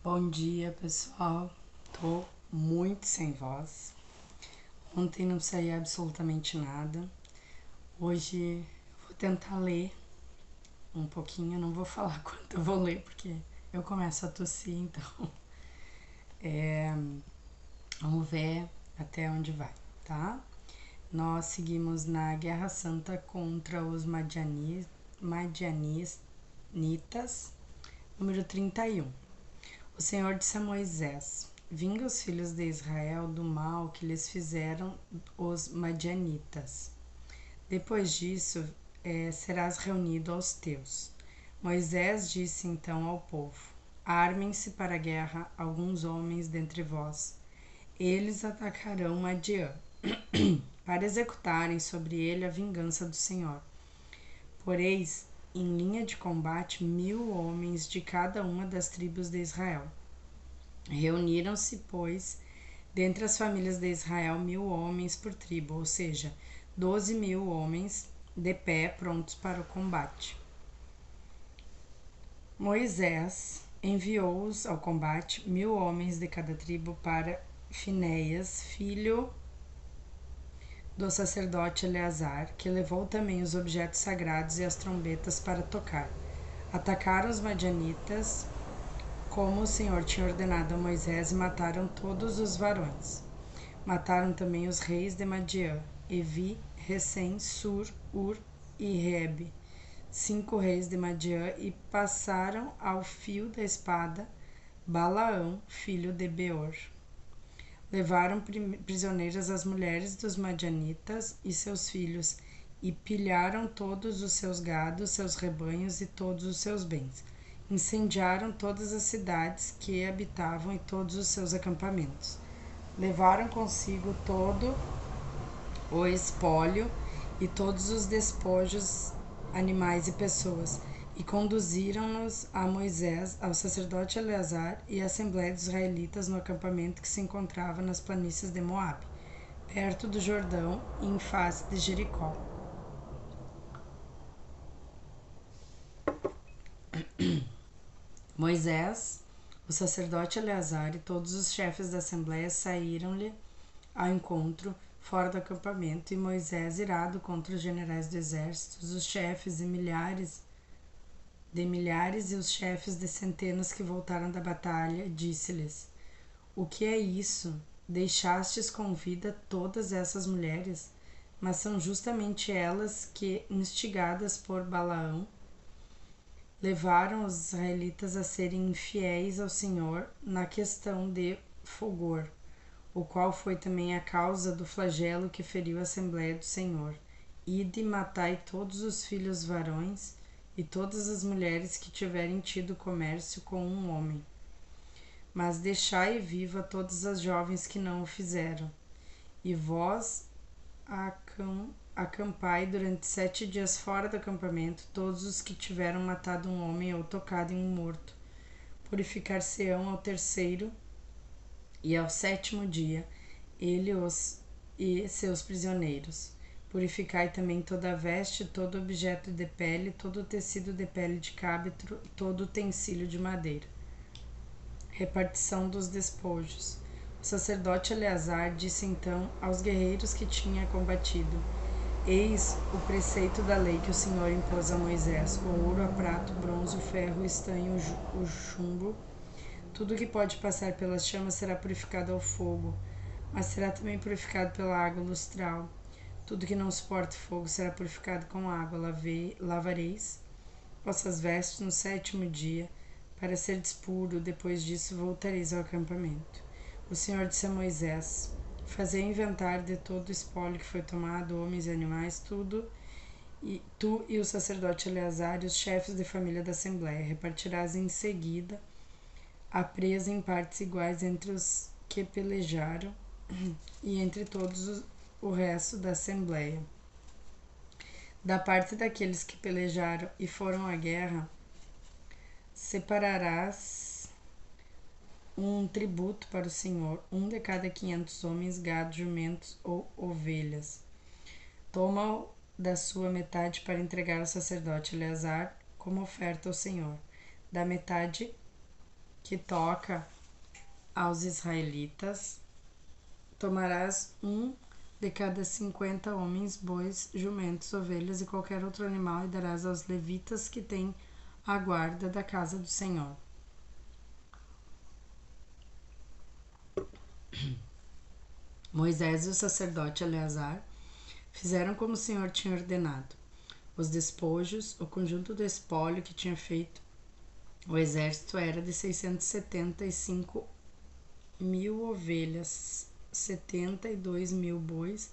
Bom dia, pessoal. Tô muito sem voz. Ontem não saí absolutamente nada. Hoje vou tentar ler um pouquinho. Não vou falar quanto eu vou ler porque eu começo a tossir, então vamos ver até onde vai, tá? Nós seguimos na Guerra Santa contra os Madianitas, número 31. O Senhor disse a Moisés: Vinga os filhos de Israel do mal que lhes fizeram os madianitas. Depois disso, serás reunido aos teus. Moisés disse então ao povo: Armem-se para a guerra alguns homens dentre vós. Eles atacarão Madian, para executarem sobre ele a vingança do Senhor. Poreis em linha de combate 1000 homens de cada uma das tribos de Israel. Reuniram-se, pois, dentre as famílias de Israel 1000 homens por tribo, ou seja, 12.000 homens de pé prontos para o combate. Moisés enviou-os ao combate 1000 homens de cada tribo para Finéias, filho do sacerdote Eleazar, que levou também os objetos sagrados e as trombetas para tocar. Atacaram os madianitas como o Senhor tinha ordenado a Moisés, e mataram todos os varões. Mataram também os reis de Madian, Evi, Recém, Sur, Ur e Rebe, 5 reis de Madian, e passaram ao fio da espada Balaão, filho de Beor. Levaram prisioneiras as mulheres dos madianitas e seus filhos, e pilharam todos os seus gados, seus rebanhos e todos os seus bens. Incendiaram todas as cidades que habitavam e todos os seus acampamentos. Levaram consigo todo o espólio e todos os despojos, animais e pessoas, e conduziram-nos a Moisés, ao sacerdote Eleazar e à assembléia dos israelitas no acampamento que se encontrava nas planícies de Moabe, perto do Jordão e em face de Jericó. Moisés, o sacerdote Eleazar e todos os chefes da assembléia saíram-lhe ao encontro fora do acampamento, e Moisés, irado contra os generais do exército, os chefes de milhares e os chefes de centenas que voltaram da batalha, disse-lhes: O que é isso? Deixastes com vida todas essas mulheres? Mas são justamente elas que, instigadas por Balaão, levaram os israelitas a serem infiéis ao Senhor na questão de Fogor, o qual foi também a causa do flagelo que feriu a Assembleia do Senhor. Ide, matai todos os filhos varões e todas as mulheres que tiverem tido comércio com um homem. Mas deixai viva todas as jovens que não o fizeram. E vós acampai durante 7 dias fora do acampamento todos os que tiveram matado um homem ou tocado em um morto. Purificar-se-ão ao terceiro e ao 7º dia, ele e seus prisioneiros. Purificai também toda a veste, todo objeto de pele, todo tecido de pele de cabra, todo utensílio de madeira. Repartição dos despojos. O sacerdote Eleazar disse então aos guerreiros que tinha combatido: Eis o preceito da lei que o Senhor impôs a Moisés: o ouro, a prata, o bronze, o ferro, o estanho, o chumbo, tudo que pode passar pelas chamas será purificado ao fogo, mas será também purificado pela água lustral. Tudo que não suporta fogo será purificado com água. Lavareis vossas vestes no 7º dia, para seres puro. Depois disso voltareis ao acampamento. O Senhor disse a Moisés: Fazei inventário de todo o espólio que foi tomado, homens e animais, tudo, e tu e o sacerdote Eleazar e os chefes de família da Assembleia. Repartirás em seguida a presa em partes iguais entre os que pelejaram e entre todos o resto da Assembleia. Da parte daqueles que pelejaram e foram à guerra, separarás um tributo para o Senhor, um de cada 500 homens, gados, jumentos ou ovelhas. Toma-o da sua metade para entregar ao sacerdote Eleazar como oferta ao Senhor. Da metade que toca aos israelitas, tomarás um de cada 50 homens, bois, jumentos, ovelhas e qualquer outro animal, e darás aos levitas que têm a guarda da casa do Senhor. Moisés e o sacerdote Eleazar fizeram como o Senhor tinha ordenado. Os despojos, o conjunto do espólio que tinha feito o exército era de 675 mil ovelhas, 72 mil bois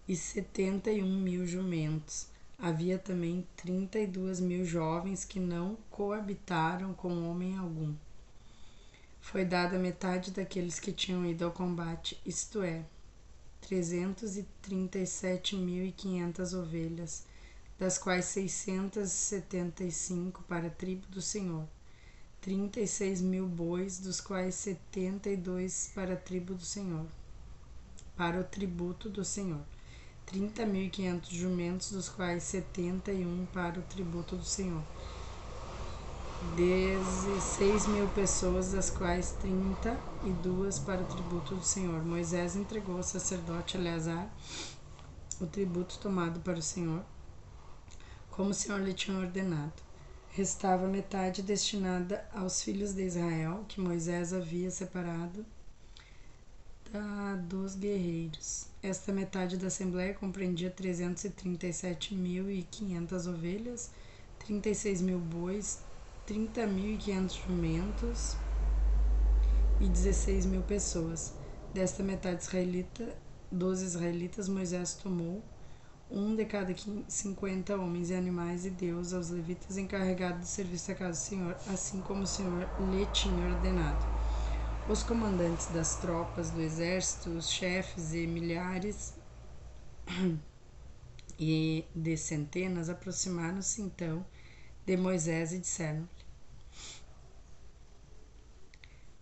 e 71 mil jumentos. Havia também 32 mil jovens que não coabitaram com homem algum. Foi dada metade daqueles que tinham ido ao combate, isto é, 337.500 ovelhas, das quais 675 para a tribo do Senhor, 36 mil bois, dos quais 72 para a tribo do Senhor, para o tributo do Senhor, 30.500 jumentos, dos quais 71 para o tributo do Senhor, 16 mil pessoas, das quais 32 para o tributo do Senhor. Moisés entregou ao sacerdote Eleazar o tributo tomado para o Senhor, como o Senhor lhe tinha ordenado. Restava metade destinada aos filhos de Israel, que Moisés havia separado dos guerreiros. Esta metade da assembleia compreendia 337.500 ovelhas, 36 mil bois, 30.500 jumentos e 16 mil pessoas. Desta metade dos israelitas, Moisés tomou um de cada 50 homens e animais e deu-os aos levitas encarregados do serviço da casa do Senhor, assim como o Senhor lhe tinha ordenado. Os comandantes das tropas do exército, os chefes e milhares e de centenas, aproximaram-se então de Moisés e disseram-lhe: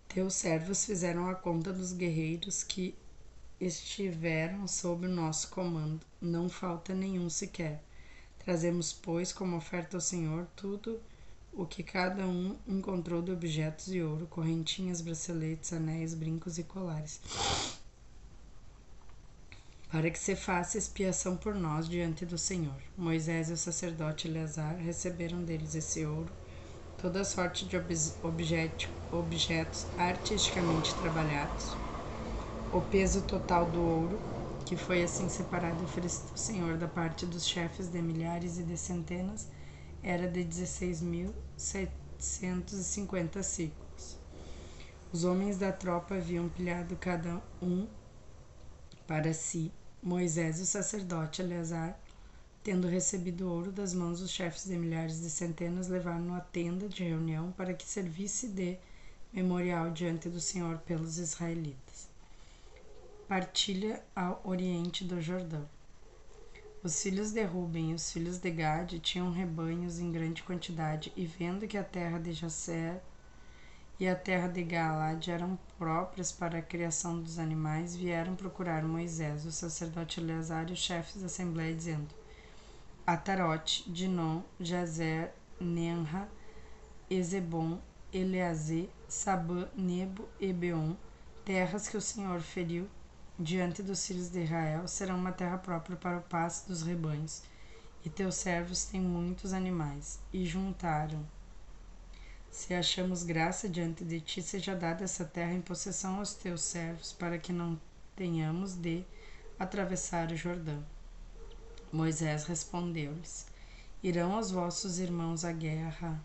Teus servos fizeram a conta dos guerreiros que estiveram sob o nosso comando, não falta nenhum sequer. Trazemos, pois, como oferta ao Senhor tudo o que cada um encontrou de objetos de ouro, correntinhas, braceletes, anéis, brincos e colares, para que se faça expiação por nós diante do Senhor. Moisés e o sacerdote Eleazar receberam deles esse ouro, toda sorte de objetos artisticamente trabalhados. O peso total do ouro, que foi assim separado e oferecido ao Senhor da parte dos chefes de milhares e de centenas, era de 16.750 ciclos. Os homens da tropa haviam pilhado cada um para si. Moisés e o sacerdote Eleazar, tendo recebido o ouro das mãos dos chefes de milhares e de centenas, levaram-no à tenda de reunião para que servisse de memorial diante do Senhor pelos israelitas. Partilha ao oriente do Jordão. Os filhos de Ruben e os filhos de Gade tinham rebanhos em grande quantidade, e vendo que a terra de Jazer e a terra de Galaad eram próprias para a criação dos animais, vieram procurar Moisés, o sacerdote Eleazar e os chefes da assembleia, dizendo: Atarote, Dinom, Jazer, Nenra, Ezebom, Eleazê, Sabã, Nebo e Beon, terras que o Senhor feriu diante dos filhos de Israel, serão uma terra própria para o pasto dos rebanhos, e teus servos têm muitos animais. E juntaram: Se achamos graça diante de ti, seja dada essa terra em possessão aos teus servos, para que não tenhamos de atravessar o Jordão. Moisés respondeu-lhes: Irão os vossos irmãos à guerra,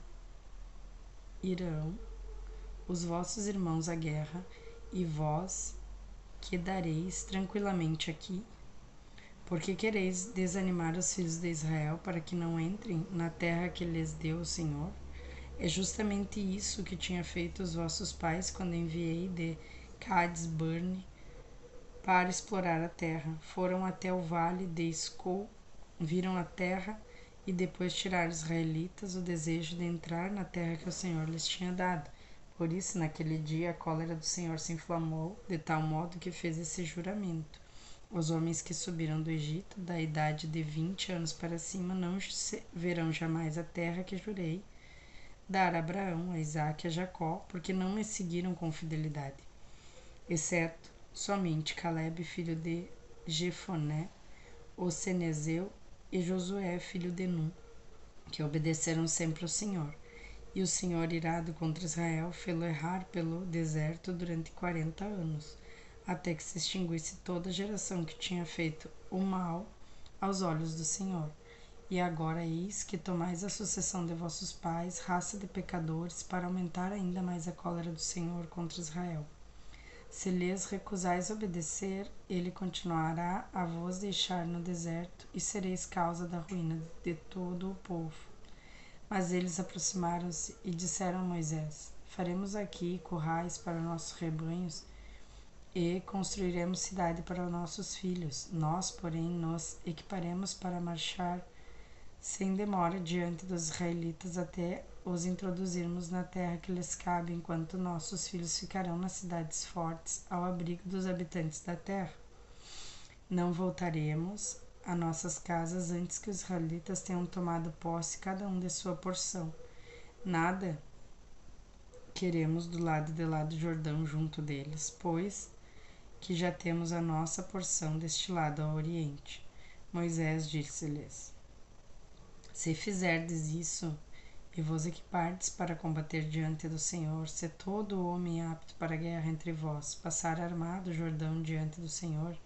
e vós quedareis tranquilamente aqui? Porque quereis desanimar os filhos de Israel para que não entrem na terra que lhes deu o Senhor? É justamente isso que tinha feito os vossos pais quando enviei de Cades-Barne para explorar a terra. Foram até o vale de Escol, viram a terra e depois tiraram os israelitas o desejo de entrar na terra que o Senhor lhes tinha dado. Por isso, naquele dia, a cólera do Senhor se inflamou, de tal modo que fez esse juramento: Os homens que subiram do Egito, da idade de 20 anos para cima, não verão jamais a terra que jurei dar a Abraão, a Isaque e a Jacó, porque não me seguiram com fidelidade, exceto somente Caleb, filho de Jefoné, o Cenezeu, e Josué, filho de Nun, que obedeceram sempre ao Senhor. E o Senhor, irado contra Israel, fê-lo errar pelo deserto durante 40 anos, até que se extinguisse toda a geração que tinha feito o mal aos olhos do Senhor. E agora eis que tomais a sucessão de vossos pais, raça de pecadores, para aumentar ainda mais a cólera do Senhor contra Israel. Se lhes recusais obedecer, ele continuará a vos deixar no deserto, e sereis causa da ruína de todo o povo. Mas eles aproximaram-se e disseram a Moisés: Faremos aqui currais para nossos rebanhos e construiremos cidade para nossos filhos. Nós, porém, nos equiparemos para marchar sem demora diante dos israelitas até os introduzirmos na terra que lhes cabe, enquanto nossos filhos ficarão nas cidades fortes, ao abrigo dos habitantes da terra. Não voltaremos a nossas casas antes que os israelitas tenham tomado posse cada um de sua porção. Nada queremos do lado de lá do Jordão junto deles, pois que já temos a nossa porção deste lado ao oriente. Moisés disse-lhes: Se fizerdes isso e vos equipardes para combater diante do Senhor, se todo homem apto para a guerra entre vós passar armado o Jordão diante do Senhor,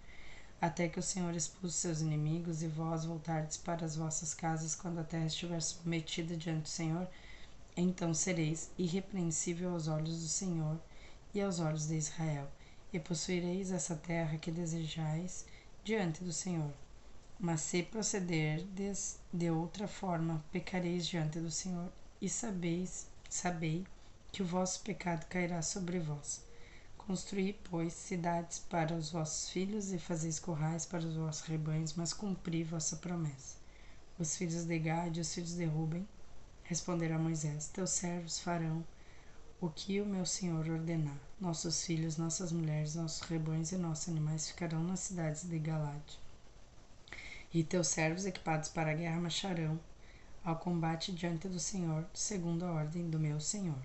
até que o Senhor expulse seus inimigos e vós voltardes para as vossas casas quando a terra estiver submetida diante do Senhor, então sereis irrepreensível aos olhos do Senhor e aos olhos de Israel, e possuireis essa terra que desejais diante do Senhor. Mas se procederdes de outra forma, pecareis diante do Senhor, e sabei que o vosso pecado cairá sobre vós. Construí, pois, cidades para os vossos filhos e fazeis currais para os vossos rebanhos, mas cumpri vossa promessa. Os filhos de Gade e os filhos de Ruben responderam a Moisés: Teus servos farão o que o meu senhor ordenar. Nossos filhos, nossas mulheres, nossos rebanhos e nossos animais ficarão nas cidades de Galade. E teus servos equipados para a guerra marcharão ao combate diante do Senhor, segundo a ordem do meu senhor.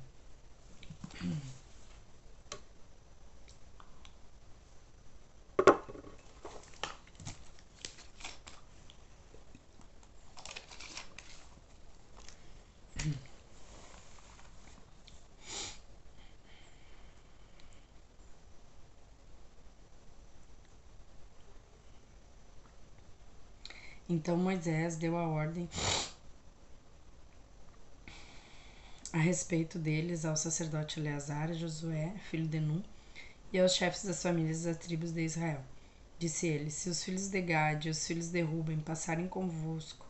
Então Moisés deu a ordem a respeito deles ao sacerdote Eleazar, a Josué, filho de Nun, e aos chefes das famílias das tribos de Israel. Disse ele: Se os filhos de Gade e os filhos de Ruben passarem convosco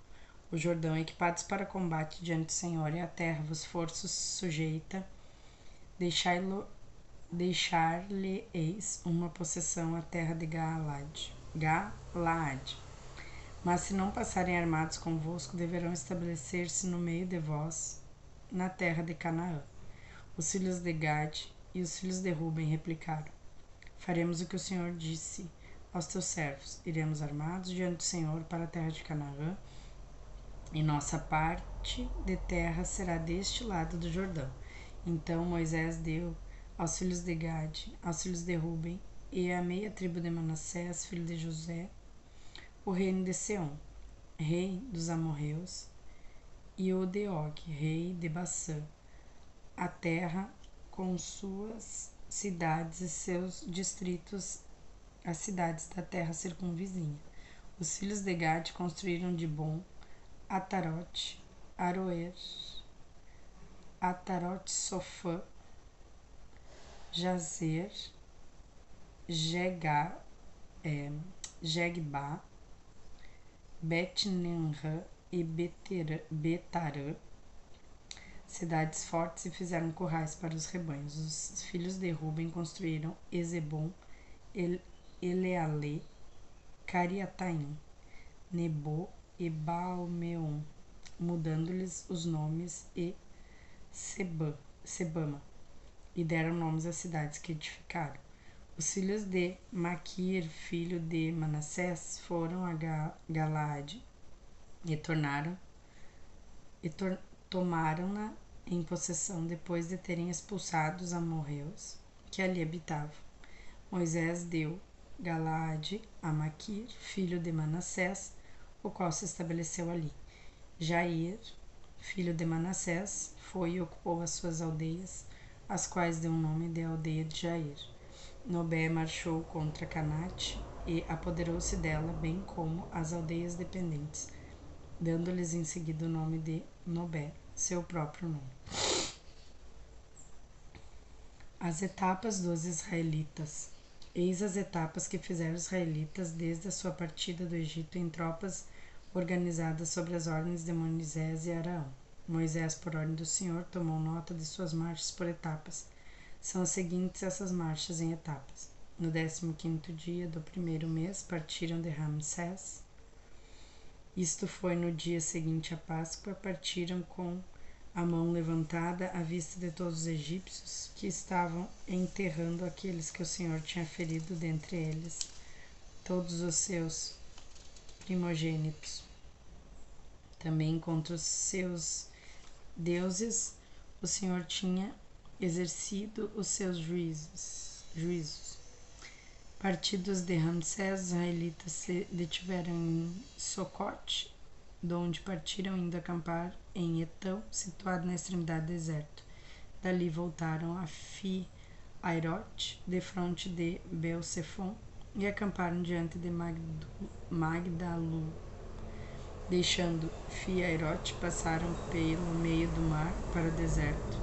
o Jordão equipados para combate diante do Senhor, e a terra vos for sujeita, deixar-lhe-eis uma possessão a terra de Galaade. Mas se não passarem armados convosco, deverão estabelecer-se no meio de vós, na terra de Canaã. Os filhos de Gade e os filhos de Ruben replicaram: Faremos o que o Senhor disse aos teus servos. Iremos armados diante do Senhor para a terra de Canaã, e nossa parte de terra será deste lado do Jordão. Então Moisés deu aos filhos de Gade, aos filhos de Ruben e à meia tribo de Manassés, filho de José, o reino de Seom, rei dos amorreus, e o de Og, rei de Bassã, a terra com suas cidades e seus distritos, as cidades da terra circunvizinha. Os filhos de Gade construíram Dibon, Atarote, Aroer, Atarote Sofã, Jazer, Jegbá, Bet-Nimrã e Betarã, cidades fortes, e fizeram currais para os rebanhos. Os filhos de Ruben construíram Ezebom, Elealê, Cariataim, Nebo e Baalmeon, mudando-lhes os nomes, e Sebama, e deram nomes às cidades que edificaram. Os filhos de Maquir, filho de Manassés, foram a Galaade e tomaram-na em possessão depois de terem expulsado os amorreus que ali habitavam. Moisés deu Galaade a Maquir, filho de Manassés, o qual se estabeleceu ali. Jair, filho de Manassés, foi e ocupou as suas aldeias, as quais deu o nome de aldeia de Jair. Nobé marchou contra Canate e apoderou-se dela, bem como as aldeias dependentes, dando-lhes em seguida o nome de Nobé, seu próprio nome. As etapas dos israelitas. Eis as etapas que fizeram os israelitas desde a sua partida do Egito em tropas organizadas sob as ordens de Moisés e Arão. Moisés, por ordem do Senhor, tomou nota de suas marchas por etapas. São as seguintes essas marchas em etapas. No 15º dia do primeiro mês, partiram de Ramsés. Isto foi no dia seguinte à Páscoa, partiram com a mão levantada à vista de todos os egípcios que estavam enterrando aqueles que o Senhor tinha ferido dentre eles, todos os seus primogênitos. Também contra os seus deuses o Senhor tinha exercido os seus juízos. Partidos de Ramsés, os israelitas se detiveram em Socote, de onde partiram indo acampar em Etão, situado na extremidade do deserto. Dali voltaram a Fi-Airote, defronte de Beelsefon, e acamparam diante de Magdalu. Deixando Fi-Airote, passaram pelo meio do mar para o deserto.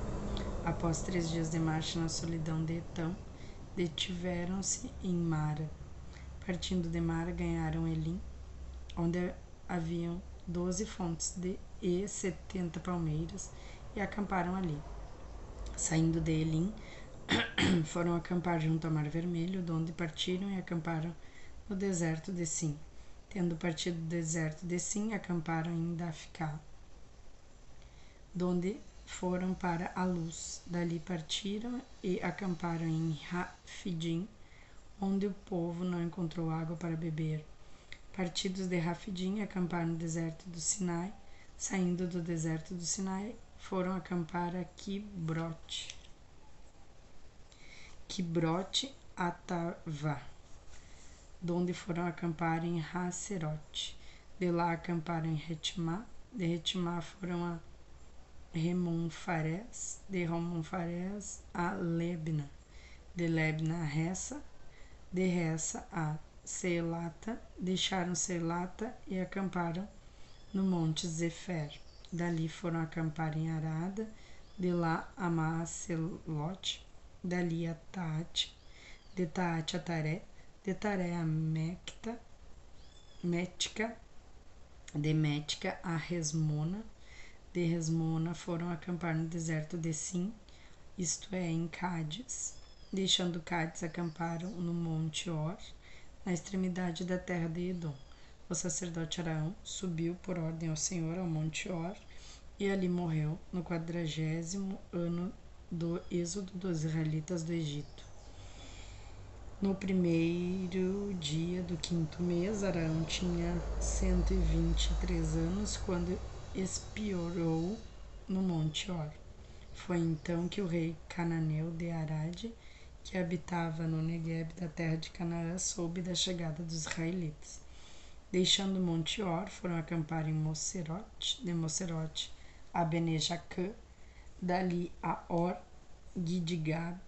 Após 3 dias de marcha na solidão de Etão, detiveram-se em Mara. Partindo de Mara, ganharam Elim, onde haviam 12 fontes e 70 palmeiras, e acamparam ali. Saindo de Elim, foram acampar junto ao Mar Vermelho, de onde partiram e acamparam no deserto de Sim. Tendo partido do deserto de Sim, acamparam em Dafká, de onde foram para a luz. Dali partiram e acamparam em Rafidim, onde o povo não encontrou água para beber. Partidos de Rafidim, acamparam no deserto do Sinai. Saindo do deserto do Sinai, foram acampar a Quibrote Atavá, donde foram acampar em Hacerote. De lá acamparam em Retimá. De Retimá foram a Remonfarés, de Remonfarés a Lebna, de Lebna a Ressa, de Ressa a Seilata. Deixaram Seilata e acamparam no monte Zefer. Dali foram acampar em Arada, de lá a Maacelote, dali a Taate, de Taate a Taré, de Taré a Mética, de Mética a Resmona. De Resmona foram acampar no deserto de Sim, isto é, em Cádiz. Deixando Cádiz, acamparam no monte Or, na extremidade da terra de Edom. O sacerdote Arão subiu por ordem ao Senhor ao monte Or, e ali morreu no 40º ano do êxodo dos israelitas do Egito. No primeiro dia do 5º mês, Arão tinha 123 anos quando expiou no monte Or. Foi então que o rei cananeu de Arade, que habitava no Negueb da terra de Canaã, soube da chegada dos israelitas. Deixando o monte Or, foram acampar em Moserote, de Moserote a Bene-Jacã, dali a Or-Gidgade,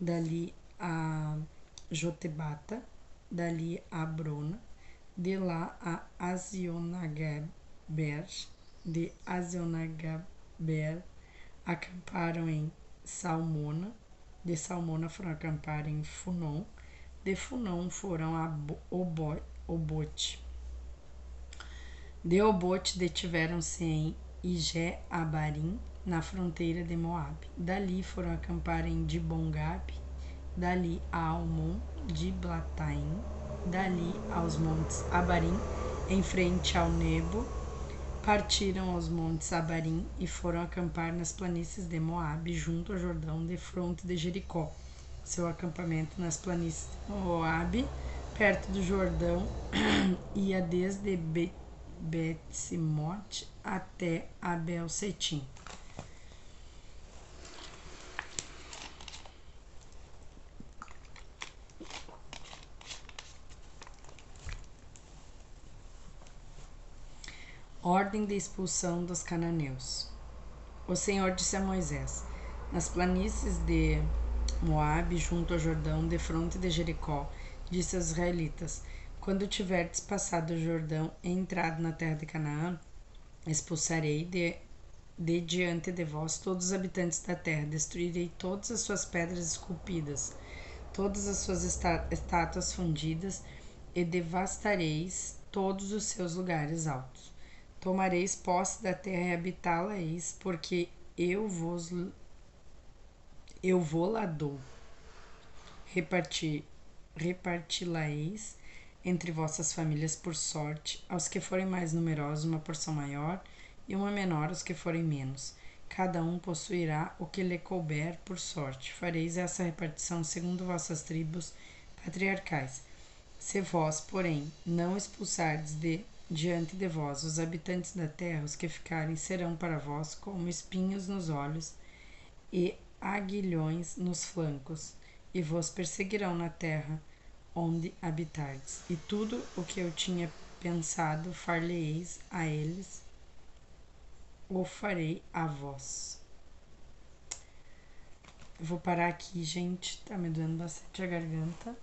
dali a Jotebata, dali a Brona, de lá a Azionagaber, de Azionagaber acamparam em Salmona, de Salmona foram acampar em Funon, de Funon foram a Obote. De Obote detiveram-se em Ige-Abarim, na fronteira de Moabe. Dali foram acampar em Dibon-Gabe, dali a Almon de Blataim, dali aos montes Abarim, em frente ao Nebo. Partiram aos montes Abarim e foram acampar nas planícies de Moabe, junto ao Jordão, defronte de Jericó. Seu acampamento nas planícies de Moabe, perto do Jordão, ia desde Betsimote até Abel-Setim. Ordem de expulsão dos cananeus. O Senhor disse a Moisés: nas planícies de Moabe, junto ao Jordão, defronte de Jericó, disse aos israelitas: quando tiverdes passado o Jordão e entrado na terra de Canaã, expulsarei de diante de vós todos os habitantes da terra, destruirei todas as suas pedras esculpidas, todas as suas estátuas fundidas, e devastareis todos os seus lugares altos. Tomareis posse da terra e habitá-la-eis, porque eu vou-la dou. Reparti-la-eis entre vossas famílias por sorte, aos que forem mais numerosos uma porção maior, e uma menor aos que forem menos. Cada um possuirá o que lhe couber por sorte. Fareis essa repartição segundo vossas tribos patriarcais. Se vós, porém, não expulsardes diante de vós os habitantes da terra, os que ficarem serão para vós como espinhos nos olhos e aguilhões nos flancos, e vos perseguirão na terra onde habitardes. E tudo o que eu tinha pensado far-lhe-eis a eles, ou farei a vós. Eu vou parar aqui, gente, tá me doendo bastante a garganta.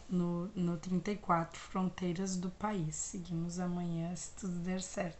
No 34, Fronteiras do País. Seguimos amanhã, se tudo der certo.